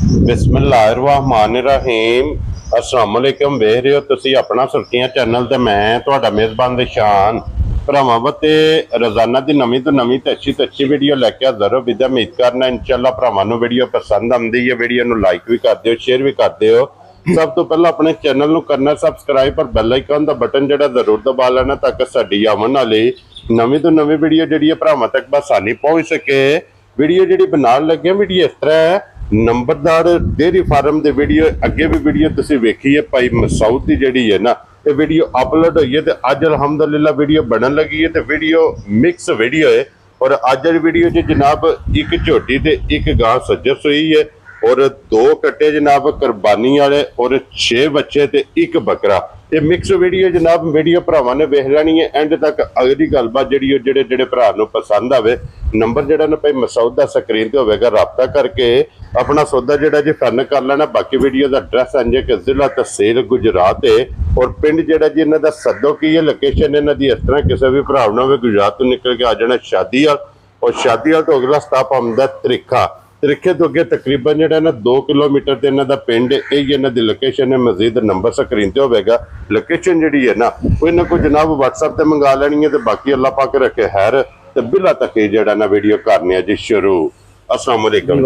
बिस्मिल्लाहिर्रहमानिर्रहीम अस्सलाम वालेकुम। वेख रहे हो तुसी अपना सुर्खियां चैनल ते मैं तुहाडा मेज़बान दिशान भरावां वते रोजाना की नवीं तो नवीं ते अच्छी वीडियो लैके हाज़र हो। विदा उम्मीद करना इंशाअल्लाह भरावां नूं वीडियो पसंद आउंदी है। वीडियो नूं लाइक भी कर दिओ, शेयर भी कर दिओ। सब तो पहला अपने चैनल नूं करना सबसक्राइब और बैल आइकन दा बटन जिहड़ा जरूर दबा लेना ताकि साडी आवन वाली नवीं तो नवीं वीडियो जिहड़ी भरावां तक बसानी पहुंच सके। वीडियो जिहड़ी बनाउण लगे वीडियो इस तरह है, नंबरदार डेयरी फार्म दे वीडियो अगे भी वीडियो तुसीं वेखी है। भाई मसूद की जिहड़ी है ना ये वीडियो अपलोड हुई है तो अज अलहमदुलिल्लाह वीडियो बनन लगी है। तो वीडियो मिक्स वीडियो है और अज वाली वीडियो च जनाब एक झोटी ते एक गां सज्जस हुई है और 2 कट्टे जनाब कुरबानी वाले और 6 बच्चे ते एक बकरा। ये मिक्स वीडियो जनाब वीडियो भरावां ने वेख लैनी है एंड तक। अगली गलबात जिहड़ी जिहड़े जिहड़े भरा नूं पसंद आवे नंबर जिहड़ा ना भाई मसूद दा स्क्रीन ते होवेगा, राबता करके अपना सौदा जिहड़ा जी फन कर लेना। बाकी वीडियो का एड्रैस इंज कि जिला तहसील गुजरात है और पिंड जिहड़ा जी इन्हां दा सद्दो की है। लोकेशन इन्हां दी इस तरह किसी भी भरा ना होवे गुजरात तो निकल के आ जाना शादीवाल और शादीवाल तो अगला स्टाप आउंदा त्रिखा। त्रिखे तो अगे तकरीबन जो ना 2 किलोमीटर से इन्हों का पिंड यही इन्हों की लोकेशन है। मजीद नंबर स्क्रीन पर होगा। लोकेशन जी है ना कोई ना कोई जनाब व्हाट्सएप से मंगा लैनी है। तो बाकी अल्लाह पाक रखे खैर तो बिला तक जरा ना वीडियो करने जी शुरू। अस्सलाम वालेकुम।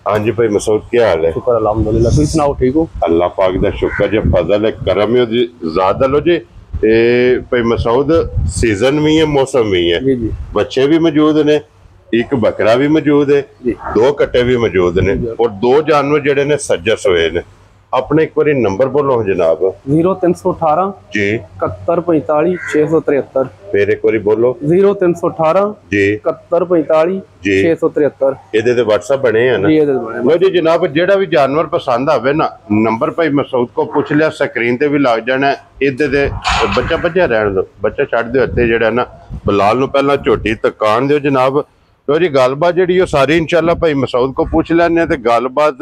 हाँ जी भाई मसूद क्या हाल है? शुक्र अल्हम्दुलिल्लाह, तुम सुनाओ ठीक हो? अल्लाह पाक का शुक्र जी, फजल है, करम है जी, ज़्यादा लो जी। भाई मसूद सीजन भी है मौसम भी है, जी जी। बच्चे भी मौजूद ने, एक बकरा भी मौजूद है, 2 कट्टे भी मौजूद ने और 2 जानवर जेडे ने सज्जस हुए ने। अपने एक बार नंबर बोलो जनाब। 0318 जी 7145 673। फिर एक बार बोलो। 0318 जी 7145 जी 673। ये व्हाट्सएप बने हैं ना? लो जी जनाब जेड़ा भी जानवर पसंद आवे ना नंबर भाई मसूद को पूछ लिया, स्क्रीन ते भी लग जाना है। इधर बच्चा बच्चा रहने दो, बच्चा छड़ दो इत्थे जेड़ा ना बिलाल नूं पहला झोटी तकान दिओ जनाब। तो जी गलबात जी सारी इंशाल्लाह भाई मसूद को पूछ लैने तो गलबात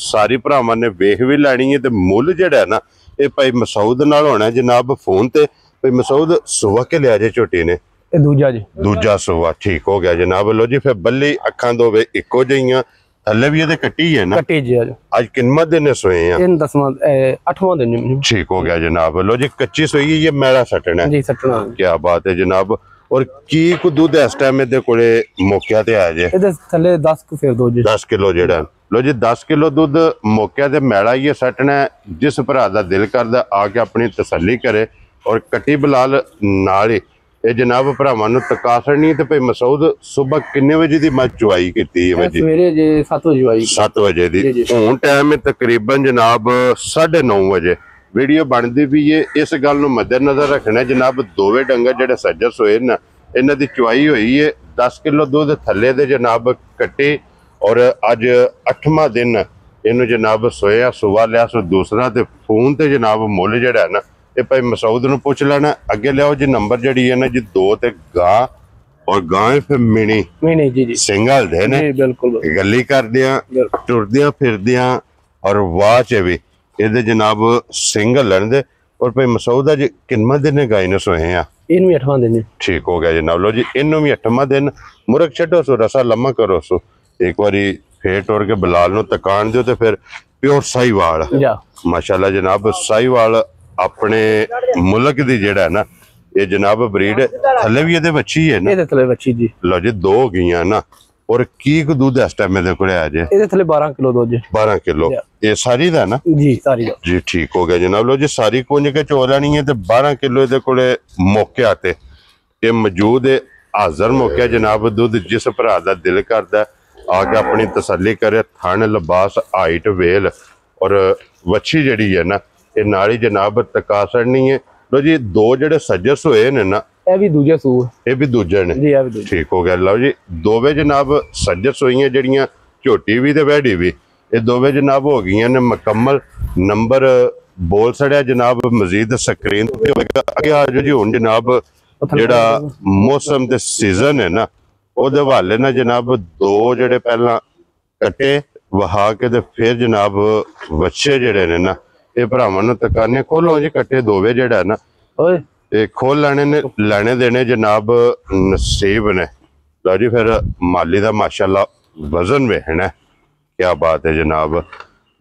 सारी भरावां ने वेख भी लैनी है। तो मुल जिहड़ा है ना ये भाई मसूद नाल होना है जनाब फोन ते। भाई मसूद सुबह के लिया जे झोटी ने? दूजा जी। दूजा सुबह ठीक हो गया जनाब। लो जी फिर बल्ली अखां दोवे इको जिहियां, थल्ले भी ये कट्टी है ना? कट्टी जी। आज किन्ना दिन सोए हैं? इन 8वां दिन। ठीक हो गया जनाब। लो जी कच्ची सोई है, ये मैला सटना है जी, सटना। क्या बात है जनाब। और की को दूध इस टाइम इहदे कोले मौके ते आ जाए? इहदे थल्ले 10 को फिर दो जी 10 किलो जेड़ा। लो जी 10 किलो दूध मौके ते मैला ही सटना है। जिस भरा दा दिल करदा आके अपनी तसल्ली करे और कट्टी बिलाल नाल ही ये जनाब भरावां नूं तका छड़नी। ते भाई मसूद सुबह किन्ने बजे दी मच चुवाई कीती है? सवेरे जे 7 बजे चुवाई। 7 बजे दी। हुण टाइम है तकरीबन जनाब 9:30 बजे। वीडियो बनती भी है, इस गल नूं मद्देनजर रखना जनाब। दोवे डंगर जिहड़े सज्जस होए ना इन्हां दी चुवाई हुई है। 10 किलो दूध थल्ले दे जनाब कट्टे और अज 8वां दिन इन्हूं जनाब सोया सुबह लिया। सो दूसरा ते फोन ते जनाब मुल जिहड़ा है ना ये भाई मसूद नूं पुछ लेना। अगे लियाओ जी नंबर जिहड़ी है ना जी 2 ते गां और गां फिर मिनी जी जी सिंगल दे ने। बिल्कुल गली करदियां टुरदियां फिरदियां और वाह च भी ये जनाब सिंगल लैन दे। और भाई मसूद जी किन्ना दिन गाय ने सोए हैं? इनू 8वां दिन। ठीक हो गया जनाब। लो जी इनू भी 8वां दिन। मुरग छड्डो सो रसा लम्मा करो सो एक बारी फेर टोर के बिलाल नूं तकान दिओ। तो फिर प्योर साहीवाल माशाल्लाह जनाब। साहीवाल अपने मुल्क दी जेड़ा है ना ये जनाब ब्रीड थल्ले भी ये बच्ची है ना? ये थल्ले बच्ची जी। लो जी 2 हो गई ना। और की को दूध इस टाइम मेरे को आ जाए? ये थल्ले 12 किलो दूध जी। 12 किलो ये सारी दा ना? जी सारी दा जी ठीक हो गया जनाब। लो जी सारी कुंज के चो लैनी है। तो 12 किलो ये कोले मौके आते ये मौजूद है। हाजर मौके जनाब दूध जिस भरा दा दिल करदा आके अपनी तसल्ली करे। थन लिबास हाइट वेल और वच्छी जिहड़ी है ना ये नाली जनाब तका छड़नी है। लो जी 2 जिहड़े सज्जस होए ने ना ये भी दूजे सू ये भी दूजे ने जी। भी ठीक हो गया। लो जी दोवे जनाब सज्जस होइयां जिहड़ियां झोटी भी ते वैडी भी ये दोवे जनाब हो गई ने मुकम्मल। नंबर बोल छड़िया जनाब मजीद स्क्रीन पे होगा। अगे आ जाओ जी हुण जनाब जेड़ा मौसम ते सीजन है ना ओदे हवाले ना जनाब 2 जेड़े पहला कट्टे वहा के ते फिर जनाब बच्चे जेड़े ने ना ये भरावां नूं तकाने। खोलो जी कट्टे दोवे जेड़ा ना खोल लैने देने जनाब नसीब ने। लो जी फिर माली दा माशाल्लाह वजन वेखना क्या बात है जनाब।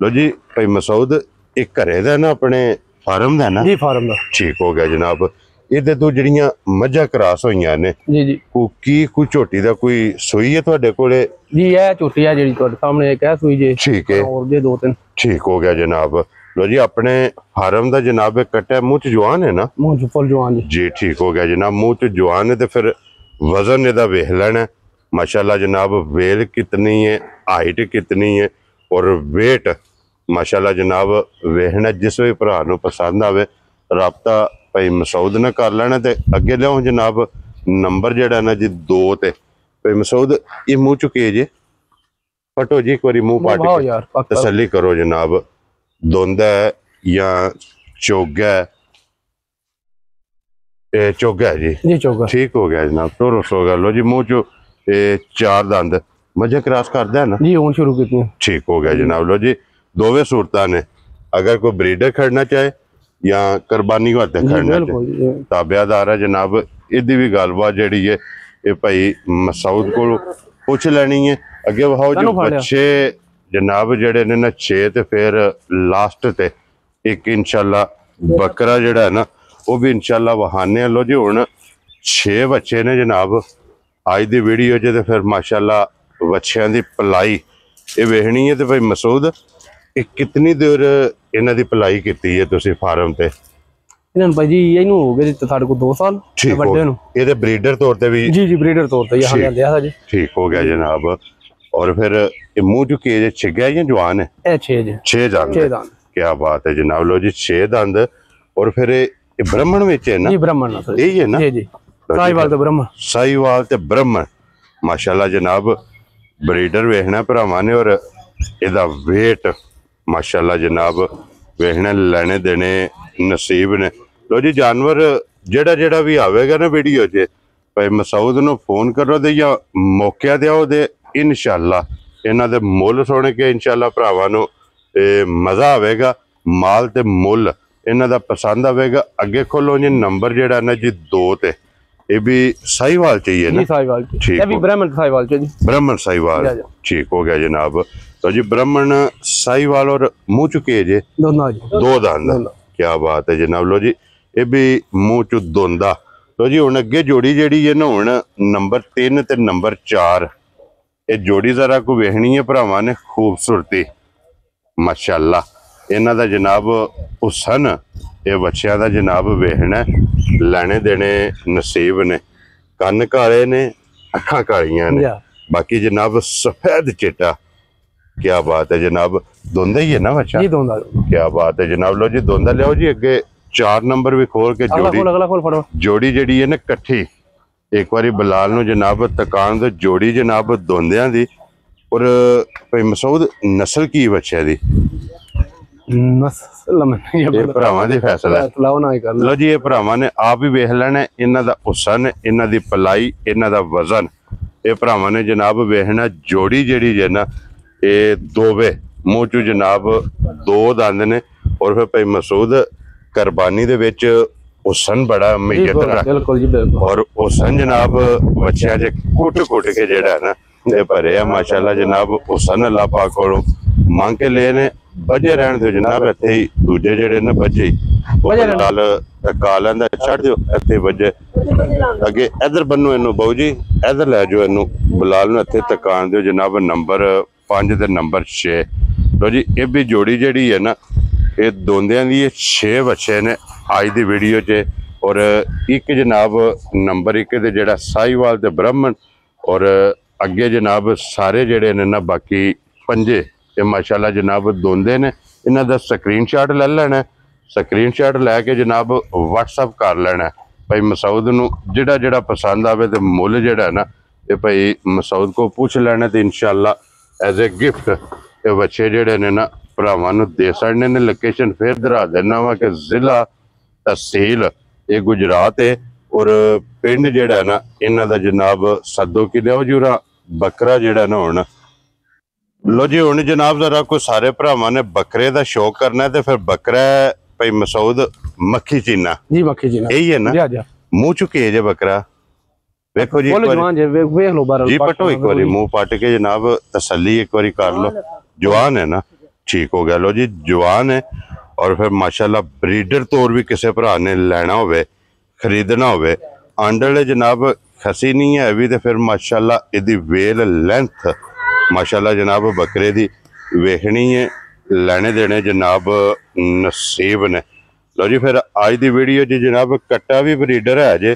लो जी भाई मसूद, एक घरे दा ना अपने फार्म दा ना जी फार्म दा ठीक हो गया जनाब। ਇਹਦੇ ਤੋਂ ਜਿਹੜੀਆਂ ਮੱਝਾਂ ਕਰਾਸ ਹੋਈਆਂ ਨੇ जी जी ਕੋਈ ਝੋਟੀ ਦਾ ਕੋਈ ਸੂਈ ਹੈ ਤੁਹਾਡੇ ਕੋਲੇ? जी यह झोटी है जी ਤੁਹਾਡੇ ਸਾਹਮਣੇ एक है सुई जी ठीक है और जे 2-3 ठीक हो गया जनाब। लो जी अपने फार्म ਦਾ जनाब कट्टा मुंह च जवान है ना? मुंह च फुल जवान जी जी ठीक हो गया जनाब, मुंह च जवान है। तो फिर वजन ਇਹਦਾ ਵੇਖ ਲੈਣਾ माशाल्लाह जनाब। वेल कितनी है, हाइट कितनी है और वेट माशाल्लाह जनाब वेखना। जिस भी भरा नूं पसंद आवे राबता भाई मसूद ने कर लेना। ते अगे लियाओ जनाब नंबर जेड़ा ना जी 2 ते। भाई मसूद ये मुंह चुके जे फटो जी, एक बारी मुंह पाट के तसल्ली करो जनाब। दोंदा है या चोगा है? चोगा है जी चोगा। ठीक हो गया जनाब, तो हो गया। लो जी मुंह चो 4 दंद मझे क्रॉस करदा है ना जी हुण शुरू कीती ठीक हो गया जनाब। लो जी दोवें सूरतां ने, अगर कोई ब्रीडर खड़ना चाहे या कुर्बानी वास्ते खड़ना चाहे ताबेदार है जनाब। इहदी भी गलबात जिहड़ी है ये भाई मसूद को पुछ लैनी है। अगे वहाओ जो बच्चे जनाब जिहड़े ने ना 6 ते फिर लास्ट ते एक इंशाल्लाह बकरा जिहड़ा है ना वो भी इंशाल्लाह वहाने। लो जी हुण 6 बच्चे ने जनाब अज दी वीडियो च। फिर माशाल्लाह बच्चों की पलाई ये वेखनी है। तो भाई मसूद कितनी देर इन्हां दी पलाई की है तुसी फार्म ते? इन्हां भाई जी इहनूं हो गए साडे को 2 साल बड्डे नूं। इहदे ब्रीडर तौर ते भी? जी जी ब्रीडर तौर ते यहां लिया था जी ठीक हो गया जनाब। और फिर ये मुंह जो केज छिग्या या जवान है? ए 6 दंद। क्या बात है जनाब। लो जी 6 दंद। और फिर ये ब्राह्मण विच है ना? जी ब्राह्मण यही है ना? जी जी साहिवाल ते ब्राह्मण। साहिवाल ते ब्राह्मण माशाल्लाह जनाब। ब्रीडर वेखना भरावां ने और इहदा वेट माशाल्लाह जनाब वेखना। लेने देने नसीब ने। लो जी जानवर जेड़ा जेड़ा भी आवेगा ना वीडियो च भाई मसूद नूं फोन करो ते या मौके ते आओ ते इंशाल्लाह इन्हां दे मुੱਲ सुन के इंशाल्लाह भरावां नूं मज़ा आवेगा। माल ते मुੱਲ इन्हां दा पसंद आवेगा। अगे खोलो जी नंबर जेड़ा ना जी 2 ते। ये भी साहिवाल चाहिए ना? साहिवाल ठीक, ये भी ब्राह्मण साहिवाल जी। ब्राह्मण साहिवाल ठीक हो गया जनाब। तो जी ब्राह्मण साहिवाल और मुंह चुके जे 2 दंद। क्या बात है जनाब। लो जी ये भी मुंह चु दोंदा। लो जी हुण अगे जोड़ी जेड़ी है ना हुण नंबर 3 ते नंबर 4 ये जोड़ी जरा को वेखनी है भरावां ने। खूबसूरती माशाल्लाह इन्हां दा जनाब हुसन ये बच्चों का जनाब वेखना। लेने देने नसीब ने। कन्न काले ने, अखां कालियां ने, बाकी जनाब सफेद चिट्टा। क्या बात है जनाब। दोंदा ही है ना बच्चा? जी दोंदा। क्या बात है जनाब। लो जी दोंदा लियाओ जी। अगे 4 नंबर भी खोल के जोड़ी जड़ी है ना कट्ठी एक बारी बिलाल नूं जनाब तकान दो। जोड़ी जनाब दोंदियां दी। और भाई मसूद नस्ल की बच्चे दी? भरावां दी फैसला। लो जी ये भरावां ने आप ही वेख लेना। इन्हां दा हुसन, इन्हां दी पलाई, इन्हां दा वजन ये भरावां ने जनाब वेखना। जोड़ी जेड़ी है ना ये दोवे मुंह चू जनाब 2 दंद ने। और फिर भाई मसूद कुर्बानी दे विच हुसन बड़ा मैयत रख। और हुसन जनाब बच्चों च कुट कुट के जेड़ा ना ये भरे माशाल्लाह जनाब। हुसन अल्लाह पाक कोलों मंग के ले ने। बजे रहन दो जनाब। इत्थे ही दूजे जेड़े ने बजे लाल कालां दा छड़ दिओ इत्थे बजे। अगे इधर बनो इनू बहु जी इधर लै जाओ इनू बिलाल नूं इत्थे तकान दिओ जनाब। नंबर 5 ते नंबर 6। लो जी ये भी जोड़ी जेड़ी है ना ये दोंदियां दी 6 बच्चे ने अज दी वीडियो च। और एक जनाब नंबर 1 ते जेड़ा साहिवाल ते ब्राह्मण। और अगे जनाब सारे जेड़े ने ना बाकी 5 ये माशाल्लाह जनाब दोंदे ने। इन्हां दा स्क्रीनशॉट ले लेना। स्क्रीनशॉट लैके जनाब व्हाट्सअप कर लेना भाई मसूद नूं। जेड़ा जेड़ा पसंद आवे ते मुੱਲ जेड़ा ना ये भाई मसूद को पूछ लेना। तो इंशाल्लाह एज ए गिफ्ट ये बच्चे जेड़े ने ना भरावां नूं दे छड़ने ने। लोकेशन फिर दरा देना वा कि जिला तहसील ये गुजरात है। और पिंड जेड़ा ना इन्हां दा जनाब सदो कि लियाओ जूरा बकरा जेड़ा ना हुण। लो जी हुण जनाब जरा को सारे भरावां ने बकरे दा शौक करना है। तो फिर बकरा भाई मसूद मक्खी चीना? जी मक्खी चीना यही है ना? मुंह चुके जे बकरा? ਵੇਖੋ ਜੀ ਫੁੱਲ ਜਵਾਨ ਜੇ ਵੇਖ ਲਓ ਬਾਹਰ ਜੀ ਪਟੋ ਇੱਕ ਵਾਰੀ ਮੂੰਹ ਪੱਟ ਕੇ ਜਨਾਬ ਤਸੱਲੀ ਇੱਕ ਵਾਰੀ ਕਰ ਲਓ ਜਵਾਨ ਹੈ ਨਾ ठीक हो गया लो जी जवान है और फिर माशाल्लाह ब्रीडर तौर भी किसी भरा ने लेना होवे खरीदना होवे आंडल जनाब खसी नहीं है भी तो फिर माशाल्लाह इहदी वेल लेंथ माशाल्लाह जनाब बकरे दी वेखनी है लेने देने जनाब नसीब ने लो जी फिर आज दी वीडियो जी जनाब कट्टा भी ब्रीडर है जे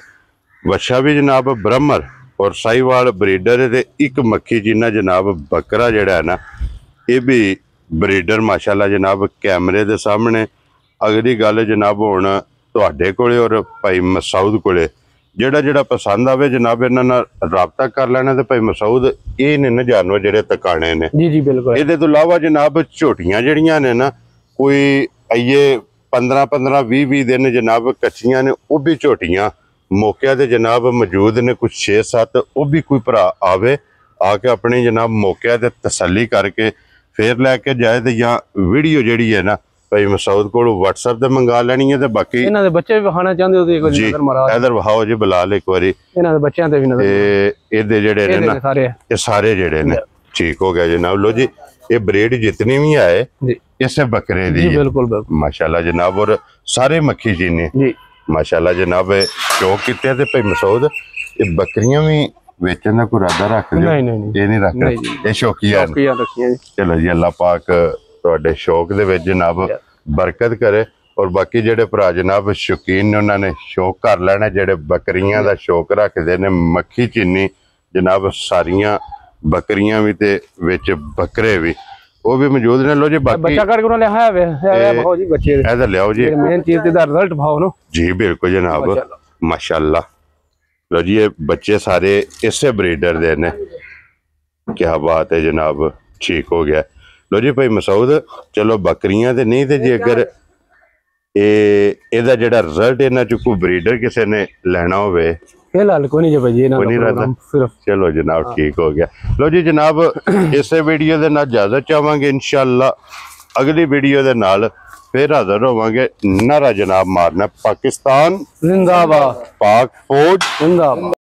वच्छा भी जनाब ब्रह्मर और साहिवाल ब्रीडर है एक मक्खी जीना जनाब बकरा जिहड़ा है ना ये भी ब्रीडर माशाल्लाह जनाब कैमरे दे सामने अगली गल जनाब हुण तुहाडे कोले और भाई मसूद कोले जेड़ा जेड़ा पसंद आवे जनाब इन्हां नाल राबता कर लेना ते भाई मसूद ये ने ना जानवर जेड़े तकाने ने जी जी बिल्कुल इहदे तो इलावा जनाब झोटियां जेड़ियां ने ना कोई आइए 15-15 20-20 दिन जनाब कच्चियां ने वो भी झोटियां मौके ते जनाब मौजूद ने कुछ 6-7 वो भी कोई भरा आवे आके अपनी जनाब मौके ते तसल्ली करके फिर लैके जाए तो या वीडियो जी है ना भाई मसूद को WhatsApp ਤੇ ਮੰਗਾ ਲੈਣੀ ਹੈ ਤੇ ਬਾਕੀ ਇਹਨਾਂ ਦੇ ਬੱਚੇ ਵੀ ਵਿਖਾਣਾ ਚਾਹੁੰਦੇ ਹੋ ਤੇ ਇੱਕ ਵਾਰੀ ਨਜ਼ਰ ਮਾਰਾ ਇਧਰ ਵਿਖਾਓ ਜੀ ਬਲਾਲ ਇੱਕ ਵਾਰੀ ਇਹਨਾਂ ਦੇ ਬੱਚਿਆਂ ਤੇ ਵੀ ਨਜ਼ਰ ਤੇ ਇਹਦੇ ਜਿਹੜੇ ਨੇ ਨਾ ਇਹ ਸਾਰੇ ਜਿਹੜੇ ਨੇ ਠੀਕ ਹੋ ਗਿਆ ਜਨਾਬ ਲੋ ਜੀ ਇਹ ਬਰੀਡ ਜਿਤਨੀ ਵੀ ਆਏ ਜੀ ਇਸੇ ਬੱਕਰੇ ਦੀ ਜੀ ਬਿल्कुल बिल्कुल माशाल्लाह जनाब और सारे मक्खी जी ने जी माशाल्लाह जनाब शौक किते ते भाई मसूद ये बकरियां भी ਵੇਚਣ ਦਾ ਕੋਈ ਇਰਾਦਾ ਰੱਖ ਲਿਓ ਨਹੀਂ ਇਹ ਨਹੀਂ ਰੱਖਣਾ ਇਹ ਸ਼ੌਕੀਆ ਰੱਖੀਆਂ ਜੀ ਚਲੋ ਜੀ ਅੱਲਾਹ ਪਾਕ ਤੁਹਾਡੇ ਸ਼ੌਕ ਦੇ ਵਿੱਚ ਜਨਾਬ ਬਰਕਤ ਕਰੇ ਔਰ ਬਾਕੀ ਜਿਹੜੇ ਭਰਾ ਜਨਾਬ ਸ਼ੌਕੀਨ ਨੇ ਉਹਨਾਂ ਨੇ ਸ਼ੌਕ ਕਰ ਲੈਣਾ ਜਿਹੜੇ ਬੱਕਰੀਆਂ ਦਾ ਸ਼ੌਕ ਰੱਖਦੇ ਨੇ ਮੱਖੀ ਚੀਨੀ ਜਨਾਬ ਸਾਰੀਆਂ ਬੱਕਰੀਆਂ ਵੀ ਤੇ ਵਿੱਚ ਬੱਕਰੇ ਵੀ ਉਹ ਵੀ ਮੌਜੂਦ ਨੇ ਲੋ ਜੀ ਬਾਕੀ ਬੱਚਾ ਕਰਕੇ ਉਹਨਾਂ ਲਿਆ ਹੋਇਆ ਹੈ ਬਹੁਤ ਜੀ ਬੱਚੇ ਇਹਦਾ ਲਿਆਓ ਜੀ ਮੇਨ ਚੀਜ਼ ਦਾ ਰਿਜ਼ਲਟ ਭਾਓ ਨਾ ਜੀ ਬਿਲਕੁਲ ਜਨਾਬ ਮਾਸ਼ਾਅੱਲਾ लो जी ये बच्चे सारे इसे ब्रीडर दे ने क्या बात है जनाब ठीक हो गया लो जी भाई मसूद चलो बकरियां ते नहीं थे जी अगर ਇਹਦਾ ਜਿਹੜਾ ਰਿਜ਼ਲਟ ਇਹਨਾਂ ਚ ਕੋਈ ਬਰੀਡਰ ਕਿਸੇ ਨੇ ਲੈਣਾ ਹੋਵੇ ਫਿਲਹਾਲ ਕੋਈ ਨਹੀਂ ਜੀ ਭਾਜੀ ਇਹਨਾਂ ਦਾ ਪ੍ਰੋਗਰਾਮ ਸਿਰਫ ਚਲੋ ਜਨਾਬ ਠੀਕ ਹੋ ਗਿਆ ਲੋ ਜੀ ਜਨਾਬ ਇਸੇ ਵੀਡੀਓ ਦੇ ਨਾਲ ਇਜਾਜ਼ਤ ਚਾਹਾਂਗੇ ਇਨਸ਼ਾਅੱਲਾ ਅਗਲੀ ਵੀਡੀਓ ਦੇ ਨਾਲ फिर हाजिर होवांगे नारा जनाब मारना पाकिस्तान जिंदाबाद पाक फौज जिंदाबाद।